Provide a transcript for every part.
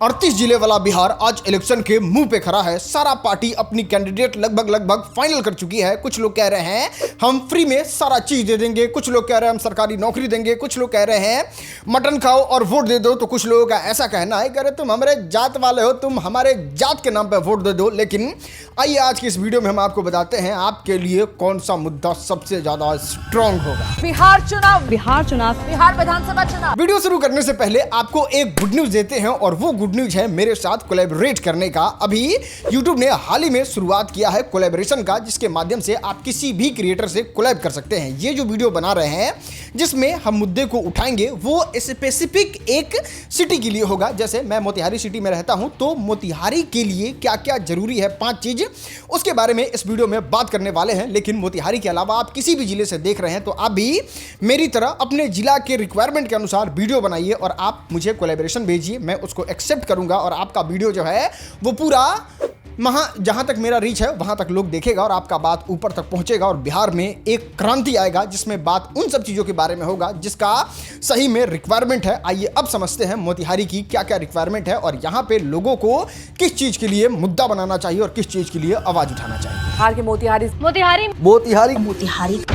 38 जिले वाला बिहार आज इलेक्शन के मुंह पे खड़ा है। सारा पार्टी अपनी कैंडिडेट लगभग फाइनल कर चुकी है। कुछ लोग कह रहे हैं हम फ्री में सारा चीज दे देंगे, कुछ लोग कह रहे हैं हम सरकारी नौकरी देंगे, कुछ लोग कह रहे हैं मटन खाओ और वोट दे दो। तो कुछ लोगों का ऐसा कहना है, कह रहे तुम हमारे जात वाले हो, तुम हमारे जात के नाम पे वोट दे दो। लेकिन आइए आज की इस वीडियो में हम आपको बताते हैं आपके लिए कौन सा मुद्दा सबसे ज्यादा स्ट्रांग होगा। बिहार चुनाव, बिहार विधानसभा चुनाव। वीडियो शुरू करने से पहले आपको एक गुड न्यूज देते हैं और वो गुड न्यूज है मेरे साथ कोलैबोरेट करने का। अभी YouTube ने हाल ही में शुरुआत किया है कोलैबोरेशन का, जिसके माध्यम से आप किसी भी क्रिएटर से कोलैब कर सकते हैं। ये जो वीडियो बना रहे हैं जिसमें हम मुद्दे को उठाएंगे वो स्पेसिफिक एक सिटी के लिए होगा। जैसे मैं मोतिहारी सिटी में रहता हूं तो मोतिहारी के लिए क्या क्या जरूरी है, 5 चीज, उसके बारे में इस वीडियो में बात करने वाले हैं। लेकिन मोतिहारी के अलावा आप किसी भी जिले से देख रहे हैं तो आप भी मेरी तरह अपने जिला के रिक्वायरमेंट के अनुसार वीडियो बनाइए और आप मुझे कोलैबोरेशन भेजिए, मैं उसको एक्सेप्ट करूंगा और आपका वीडियो जो है वो पूरा जहां तक मेरा रीच है वहां तक लोग देखेगा और आपका बात ऊपर तक पहुंचेगा और बिहार में एक क्रांति आएगा जिसमें बात उन सब चीजों के बारे में होगा जिसका सही में रिक्वायरमेंट है। आइए अब समझते हैं मोतिहारी की क्या क्या रिक्वायरमेंट है और यहां पे लोगों को किस चीज के लिए मुद्दा बनाना चाहिए और किस चीज के लिए आवाज उठाना चाहिए। बिहार के मोतिहारी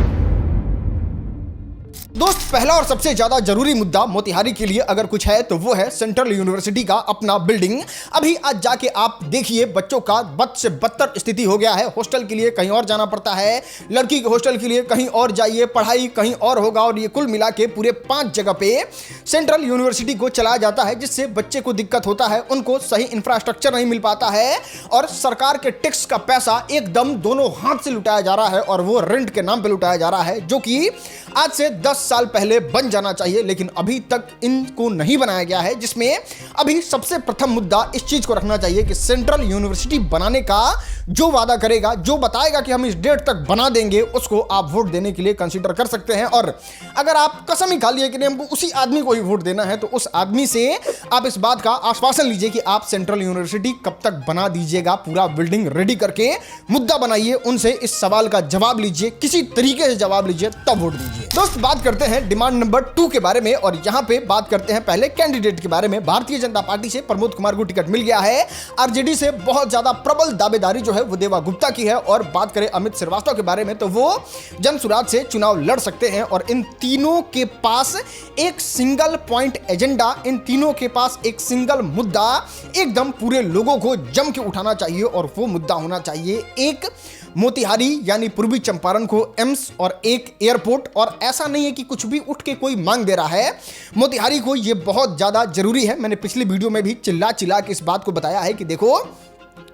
दोस्त, पहला और सबसे ज्यादा जरूरी मुद्दा मोतिहारी के लिए अगर कुछ है तो वो है सेंट्रल यूनिवर्सिटी का अपना बिल्डिंग। अभी आज जाके आप देखिए बच्चों का बद से बदतर स्थिति हो गया है। हॉस्टल के लिए कहीं और जाना पड़ता है, लड़की के हॉस्टल के लिए कहीं और जाइए, पढ़ाई कहीं और होगा और ये कुल मिला के पूरे 5 जगह पे सेंट्रल यूनिवर्सिटी को चलाया जाता है जिससे बच्चे को दिक्कत होता है, उनको सही इंफ्रास्ट्रक्चर नहीं मिल पाता है और सरकार के टैक्स का पैसा एकदम दोनों हाथ से लुटाया जा रहा है और वो रेंट के नाम पे लुटाया जा रहा है, जो कि आज से 10 साल पहले बन जाना चाहिए लेकिन अभी तक इनको नहीं बनाया गया है। जिसमें अभी सबसे प्रथम मुद्दा इस चीज को रखना चाहिए कि सेंट्रल यूनिवर्सिटी बनाने का जो वादा करेगा, जो बताएगा कि हम इस डेट तक बना देंगे, उसको आप वोट देने के लिए कंसीडर कर सकते हैं। और अगर आप कसम ही खा लिए कि नहीं हमको उसी आदमी को ही वोट देना है तो उस आदमी से आप इस बात का आश्वासन लीजिए कि आप सेंट्रल यूनिवर्सिटी कब तक बना दीजिएगा, पूरा बिल्डिंग रेडी करके मुद्दा बनाइए, उनसे इस सवाल का जवाब लीजिए, किसी तरीके से जवाब लीजिए, तब वोट दीजिए। दोस्त, बात करते हैं डिमांड नंबर 2 के बारे में और यहां पे बात करते हैं पहले कैंडिडेट के बारे में। भारतीय जनता पार्टी से प्रमोद कुमार को टिकट मिल गया है। आरजेडी से बहुत ज्यादा प्रबल दावेदारी जो है वो देवा गुप्ता की है और बात करें अमित श्रीवास्तव के बारे में तो वो जनसुराज से चुनाव लड़ सकते हैं और इन तीनों के पास एक सिंगल पॉइंट एजेंडा, इन तीनों के पास एक सिंगल मुद्दा एकदम पूरे लोगों को जम के उठाना चाहिए और वो मुद्दा होना चाहिए एक मोतिहारी यानी पूर्वी चंपारण को एम्स और एक एयरपोर्ट। और ऐसा नहीं है कि कुछ भी उठ के कोई मांग दे रहा है, मोतिहारी को ये बहुत ज्यादा जरूरी है। मैंने पिछली वीडियो में भी चिल्ला के इस बात को बताया है कि देखो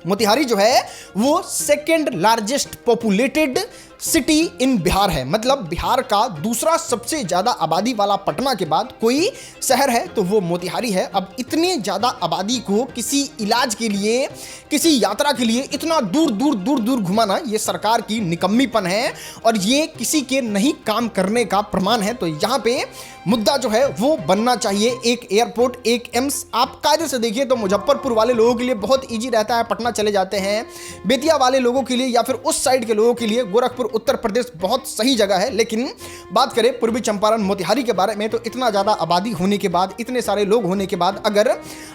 मोतिहारी जो है वो second largest populated city in Bihar है, मतलब बिहार का दूसरा सबसे ज्यादा आबादी वाला पटना के बाद कोई शहर है तो वो मोतिहारी है। अब इतने ज्यादा आबादी को किसी इलाज के लिए, किसी यात्रा के लिए इतना दूर घुमाना ये सरकार की निकम्मीपन है और ये किसी के नहीं काम करने का प्रमाण है। तो यहाँ पे मुद्दा जो है वो बनना चाहिए एक एयरपोर्ट, एक एम्स। आप कायदे से देखिए तो मुजफ्फरपुर वाले लोगों के लिए बहुत ईजी रहता है, पटना चले जाते हैं। बेतिया वाले लोगों के लिए या फिर उस साइड के लोगों के लिए गोरखपुर उत्तर प्रदेश बहुत सही जगह है। लेकिन बात करें पूर्वी चंपारण मोतिहारी के बारे में तो इतना ज्यादा आबादी होने के बाद, इतने सारे लोग होने के बाद अगर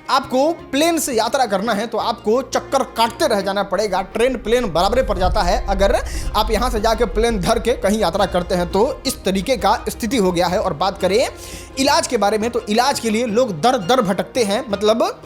आपको प्लेन से यात्रा करना है तो आपको चक्कर काटते रह जाना पड़ेगा। ट्रेन प्लेन बराबर पड़ जाता है अगर आप यहां से जाकर प्लेन धर के कहीं यात्रा करते हैं तो इस तरीके का स्थिति हो गया है। और बात करें इलाज के बारे में तो इलाज के लिए लोग दर भटकते हैं, मतलब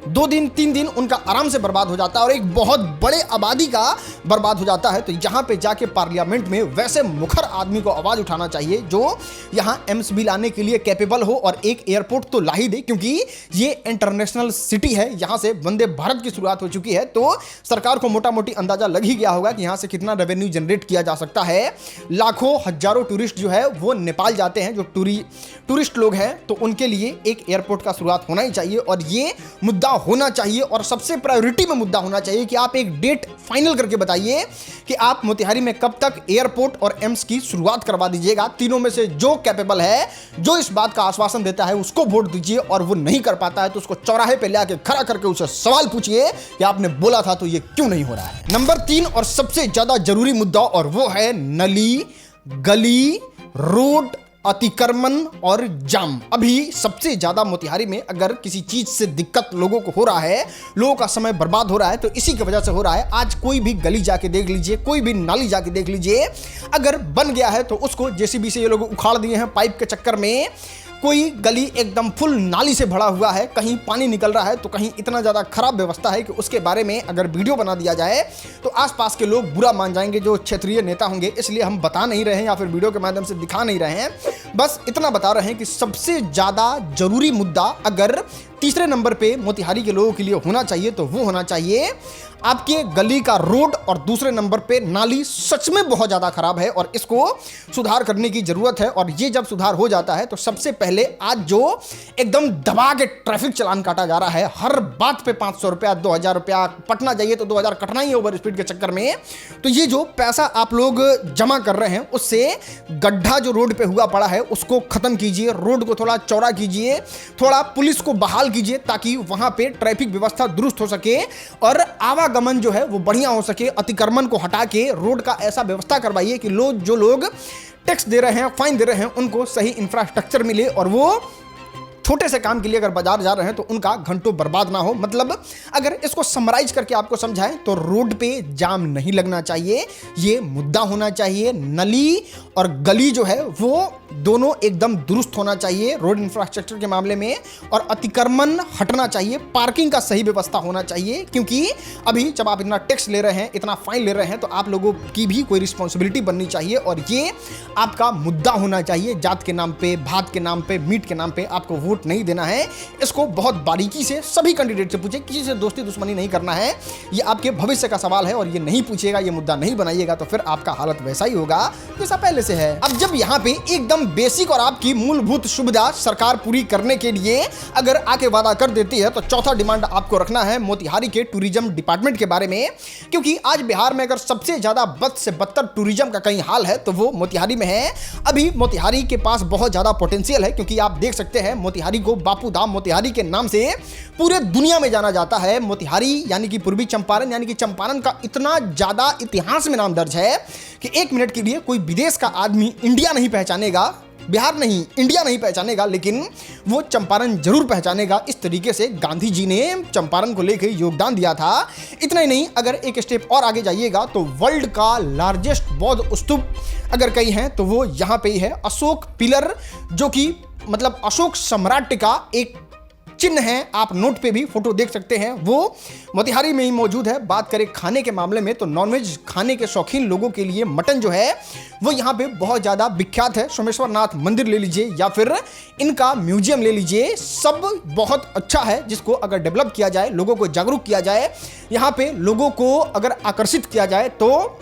2 दिन 3 दिन उनका आराम से बर्बाद हो जाता है और एक बहुत बड़े आबादी का बर्बाद हो जाता है। तो यहाँ पे जाके पार्लियामेंट में वैसे मुखर आदमी को आवाज उठाना चाहिए जो यहाँ एम्स भी लाने के लिए कैपेबल हो और एक एयरपोर्ट तो ला ही दे, क्योंकि ये इंटरनेशनल सिटी है, यहाँ से वंदे भारत की शुरुआत हो चुकी है। तो सरकार को मोटा मोटी अंदाजा लग ही गया होगा कि यहाँ से कितना रेवेन्यू जनरेट किया जा सकता है। लाखों हजारों टूरिस्ट जो है वो नेपाल जाते हैं, जो टूरिस्ट लोग हैं, तो उनके लिए एक एयरपोर्ट का शुरुआत होना ही चाहिए और ये मुद्दा होना चाहिए और सबसे प्रायोरिटी में मुद्दा होना चाहिए कि आप एक डेट फाइनल करके बताइए कि आप मोतिहारी में कब तक एयरपोर्ट और एम्स की शुरुआत करवा दीजिएगा। तीनों में से जो कैपेबल है, जो इस बात का आश्वासन देता है, उसको वोट दीजिए और वो नहीं कर पाता है तो उसको चौराहे पे लाके खड़ा करके उसे सवाल पूछिए कि आपने बोला था तो ये क्यों नहीं हो रहा है। नंबर 3 और सबसे ज्यादा जरूरी मुद्दा और वो है नली, गली, रोड, अतिक्रमण और जाम। अभी सबसे ज्यादा मोतिहारी में अगर किसी चीज से दिक्कत लोगों को हो रहा है, लोगों का समय बर्बाद हो रहा है, तो इसी की वजह से हो रहा है। आज कोई भी गली जाके देख लीजिए, कोई भी नाली जाके देख लीजिए, अगर बन गया है तो उसको जेसीबी से ये लोग उखाड़ दिए हैं पाइप के चक्कर में। कोई गली एकदम फुल नाली से भरा हुआ है, कहीं पानी निकल रहा है तो कहीं इतना ज़्यादा खराब व्यवस्था है कि उसके बारे में अगर वीडियो बना दिया जाए तो आसपास के लोग बुरा मान जाएंगे, जो क्षेत्रीय नेता होंगे। इसलिए हम बता नहीं रहे हैं या फिर वीडियो के माध्यम से दिखा नहीं रहे हैं, बस इतना बता रहे हैं कि सबसे ज़्यादा जरूरी मुद्दा अगर तीसरे नंबर पे मोतिहारी के लोगों के लिए होना चाहिए तो वो होना चाहिए आपके गली का रोड, और दूसरे नंबर पे नाली सच में बहुत ज़्यादा खराब है और इसको सुधार करने की ज़रूरत है। और ये जब सुधार हो जाता है तो सबसे पहले आज जो एकदम दबा के ट्रैफिक चालान काटा जा रहा है, हर बात पे 500 रुपया, 2000 रुपया, पटना जाइए तो 2000 कटना ही ओवर स्पीड के चक्कर में, तो ये जो पैसा आप लोग जमा कर रहे हैं उससे गड्ढा जो रोड पे हुआ पड़ा है उसको खत्म कीजिए, रोड को थोड़ा चौड़ा कीजिए, थोड़ा पुलिस को बहाल कीजिए ताकि वहां पे ट्रैफिक व्यवस्था दुरुस्त हो सके और आवागमन जो है वो बढ़िया हो सके। अतिक्रमण को हटा के रोड का ऐसा व्यवस्था करवाइए कि जो लोग टैक्स दे रहे हैं, फाइन दे रहे हैं, उनको सही इंफ्रास्ट्रक्चर मिले और वो छोटे से काम के लिए अगर बाजार जा रहे हैं तो उनका घंटों बर्बाद ना हो। मतलब अगर इसको समराइज करके आपको समझाएं तो रोड पे जाम नहीं लगना चाहिए, ये मुद्दा होना चाहिए। नली और गली जो है वो दोनों एकदम दुरुस्त होना चाहिए रोड इंफ्रास्ट्रक्चर के मामले में, और अतिक्रमण हटना चाहिए, पार्किंग का सही व्यवस्था होना चाहिए। क्योंकि अभी जब आप इतना टैक्स ले रहे हैं, इतना फाइन ले रहे हैं, तो आप लोगों की भी कोई रिस्पॉन्सिबिलिटी बननी चाहिए और ये आपका मुद्दा होना चाहिए। जात के नाम पे, भात के नाम पे, मीट के नाम पे आपको वोट नहीं देना है। इसको बहुत बारीकी से सभी कैंडिडेट से पूछे, किसी से दोस्ती दुश्मनी नहीं करना है। ये आपके भविष्य का सवाल है और ये नहीं पूछिएगा, ये मुद्दा नहीं बनाइएगा तो फिर आपका हालत वैसा ही होगा जैसा पहले से है। अब जब यहाँ पे एकदम बेसिक और आपकी मूलभूत सुविधा सरकार पूरी करने के लिए अगर आके वादा कर देती है तो चौथा डिमांड आपको रखना है मोतिहारी के टूरिज्म डिपार्टमेंट के बारे में। क्योंकि आज बिहार में अगर सबसे ज्यादा बद से बदतर टूरिज्म का कहीं हाल है तो वो मोतिहारी में है। अभी मोतिहारी के पास बहुत ज्यादा पोटेंशियल है, क्योंकि आप देख सकते हैं मोतिहारी को बापू धाम मोतिहारी के नाम से पूरे दुनिया में जाना जाता है। मोतिहारी यानी कि पूर्वी चंपारण यानी कि चंपारण का इतना ज्यादा इतिहास में नाम दर्ज है कि एक मिनट के लिए कोई विदेश का आदमी इंडिया नहीं पहचानेगा, बिहार नहीं, इंडिया नहीं पहचानेगा, लेकिन वो चंपारण जरूर पहचानेगा। इस तरीके से गांधी जी ने चंपारण को लेकर योगदान दिया था। इतना ही नहीं, अगर एक स्टेप और आगे जाइएगा तो वर्ल्ड का लार्जेस्ट बौद्ध स्तूप अगर कहीं है तो वो यहाँ पे ही है। अशोक पिलर, जो कि मतलब अशोक सम्राट का एक चिन्ह है, आप नोट पे भी फोटो देख सकते हैं, वो मोतिहारी में ही मौजूद है। बात करें खाने के मामले में तो नॉनवेज खाने के शौकीन लोगों के लिए मटन जो है वो यहाँ पे बहुत ज़्यादा विख्यात है। सोमेश्वर नाथ मंदिर ले लीजिए या फिर इनका म्यूजियम ले लीजिए, सब बहुत अच्छा है। जिसको अगर डेवलप किया जाए, लोगों को जागरूक किया जाए, यहाँ पे लोगों को अगर आकर्षित किया जाए तो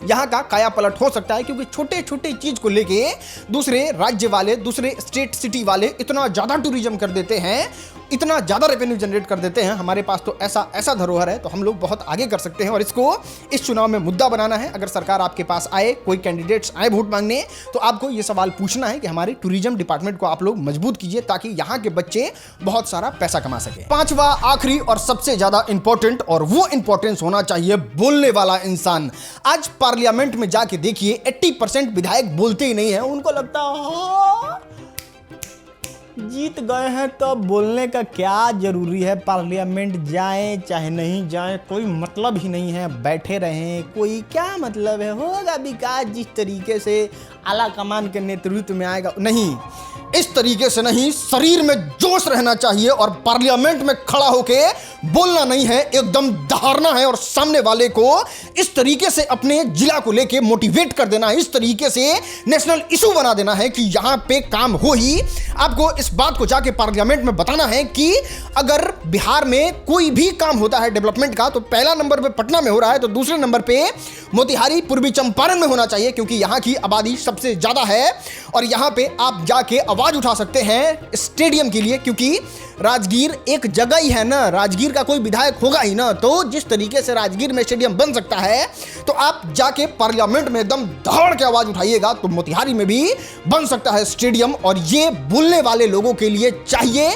यहाँ का काया पलट हो सकता है। क्योंकि छोटे छोटे चीज को लेके दूसरे राज्य वाले, दूसरे स्टेट सिटी वाले इतना ज्यादा टूरिज्म कर देते हैं, इतना ज्यादा रेवेन्यू जनरेट कर देते हैं। हमारे पास तो ऐसा धरोहर है तो हम लोग बहुत आगे कर सकते हैं और इसको इस चुनाव में मुद्दा बनाना है। अगर सरकार आपके पास आए, कोई कैंडिडेट्स आए वोट मांगने, तो आपको ये सवाल पूछना है कि हमारे टूरिज्म डिपार्टमेंट को आप लोग मजबूत कीजिए ताकि यहाँ के बच्चे बहुत सारा पैसा कमा सके। पांचवा, आखिरी और सबसे ज्यादा इंपॉर्टेंट, और वो इंपॉर्टेंस होना चाहिए बोलने वाला इंसान। आज पार्लियामेंट में जाके देखिए 80% विधायक बोलते ही नहीं है। उनको लगता है जीत गए हैं तो बोलने का क्या जरूरी है, पार्लियामेंट जाएं चाहे नहीं जाएं कोई मतलब ही नहीं है, बैठे रहें, कोई क्या मतलब है, होगा विकास जिस तरीके से आला कमान के नेतृत्व में आएगा। नहीं, इस तरीके से नहीं, शरीर में जोश रहना चाहिए और पार्लियामेंट में खड़ा होके बोलना नहीं है, एकदम दहाड़ना है और सामने वाले को इस तरीके से अपने जिला को लेके मोटिवेट कर देना है, इस तरीके से नेशनल इशू बना देना है कि यहां पे काम हो ही। आपको इस बात को जाके पार्लियामेंट में बताना है कि अगर बिहार में कोई भी काम होता है डेवलपमेंट का तो पहला नंबर पे पटना में हो रहा है, तो दूसरे नंबर पे मोतिहारी पूर्वी चंपारण में होना चाहिए, क्योंकि यहां की आबादी सबसे ज्यादा है। और यहां पे आप जाके आवाज उठा सकते हैं स्टेडियम के लिए, क्योंकि राजगीर एक जगह ही है ना, राजगीर का कोई विधायक होगा ही ना। तो जिस तरीके से राजगीर में स्टेडियम बन सकता है तो आप जाके पार्लियामेंट में एकदम दहाड़ के आवाज उठाइएगा तो मोतिहारी में भी बन सकता है स्टेडियम। और ये बोलने वाले लोगों के लिए चाहिए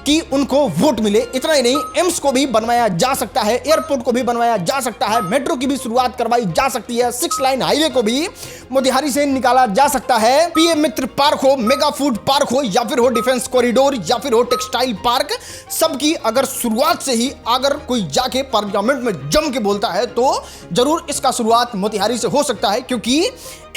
कि उनको वोट मिले। इतना ही नहीं, एम्स को भी बनवाया जा सकता है, एयरपोर्ट को भी बनवाया जा सकता है, मेट्रो की भी शुरुआत करवाई जा सकती है, 6 लाइन हाईवे को भी मोतिहारी से निकाला जा सकता है। पीएम मित्र पार्क हो, मेगा फूड पार्क हो, या फिर हो डिफेंस कॉरिडोर, या फिर हो टेक्सटाइल पार्क, सबकी अगर शुरुआत से ही अगर कोई जाके पार्लियामेंट में जम के बोलता है तो जरूर इसका शुरुआत मोतिहारी से हो सकता है, क्योंकि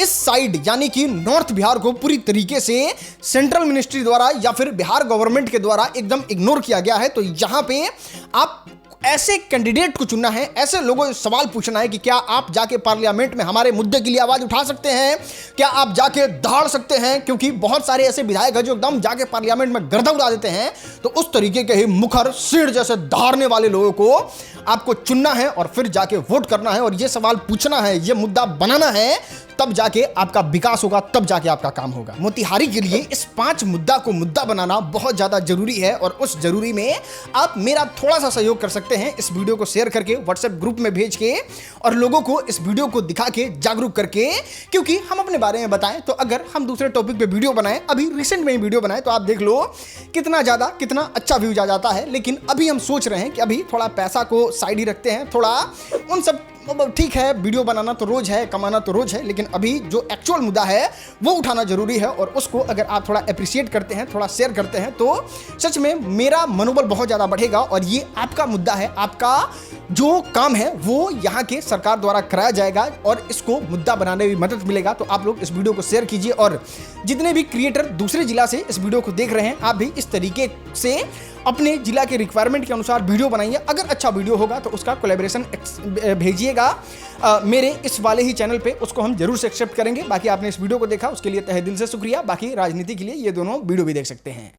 इस साइड यानी कि नॉर्थ बिहार को पूरी तरीके से सेंट्रल मिनिस्ट्री द्वारा या फिर बिहार गवर्नमेंट के द्वारा एकदम इग्नोर किया गया है। तो यहां पे आप ऐसे कैंडिडेट को चुनना है, ऐसे लोगों से सवाल पूछना है कि क्या आप जाके पार्लियामेंट में हमारे मुद्दे के लिए आवाज उठा सकते हैं, क्या आप जाके दहाड़ सकते हैं, क्योंकि बहुत सारे ऐसे विधायक हैं जो एकदम जाके पार्लियामेंट में गर्दा उड़ा देते हैं। तो उस तरीके के ही मुखर सिर जैसे दहाड़ने वाले लोगों को आपको चुनना है और फिर जाके वोट करना है और ये सवाल पूछना है, ये मुद्दा बनाना है, तब जाके आपका विकास होगा, तब जाके आपका काम होगा। मोतिहारी के लिए इस 5 मुद्दा को मुद्दा बनाना बहुत ज्यादा जरूरी है और उस जरूरी में आप मेरा थोड़ा सा सहयोग कर सकते हैं, इस वीडियो को शेयर करके व्हाट्सएप ग्रुप में भेज के और लोगों को इस वीडियो को दिखा के जागरूक करके, क्योंकि हम अपने बारे में बताएं तो अगर हम दूसरे टॉपिक पे वीडियो बनाएं, अभी रिसेंट में ही वीडियो बनाएं तो आप देख लो कितना अच्छा व्यूज आ जाता है। लेकिन अभी हम सोच रहे हैं कि अभी थोड़ा पैसा को साइड ही रखते हैं, थोड़ा उन सब, ठीक है वीडियो बनाना तो रोज है, कमाना तो रोज है, लेकिन अभी जो एक्चुअल मुद्दा है वो उठाना जरूरी है और उसको अगर आप थोड़ा अप्रिशिएट करते हैं, थोड़ा शेयर करते हैं तो सच में मेरा मनोबल बहुत ज़्यादा बढ़ेगा और ये आपका मुद्दा है, आपका जो काम है वो यहाँ के सरकार द्वारा कराया जाएगा और इसको मुद्दा बनाने में मदद मिलेगा। तो आप लोग इस वीडियो को शेयर कीजिए और जितने भी क्रिएटर दूसरे जिला से इस वीडियो को देख रहे हैं, आप भी इस तरीके से अपने जिला के रिक्वायरमेंट के अनुसार वीडियो बनाइए। अगर अच्छा वीडियो होगा तो उसका कोलैबोरेशन भेजिएगा मेरे इस वाले ही चैनल पे, उसको हम जरूर से एक्सेप्ट करेंगे। बाकी आपने इस वीडियो को देखा उसके लिए तहे दिल से शुक्रिया। बाकी राजनीति के लिए ये दोनों वीडियो भी देख सकते हैं।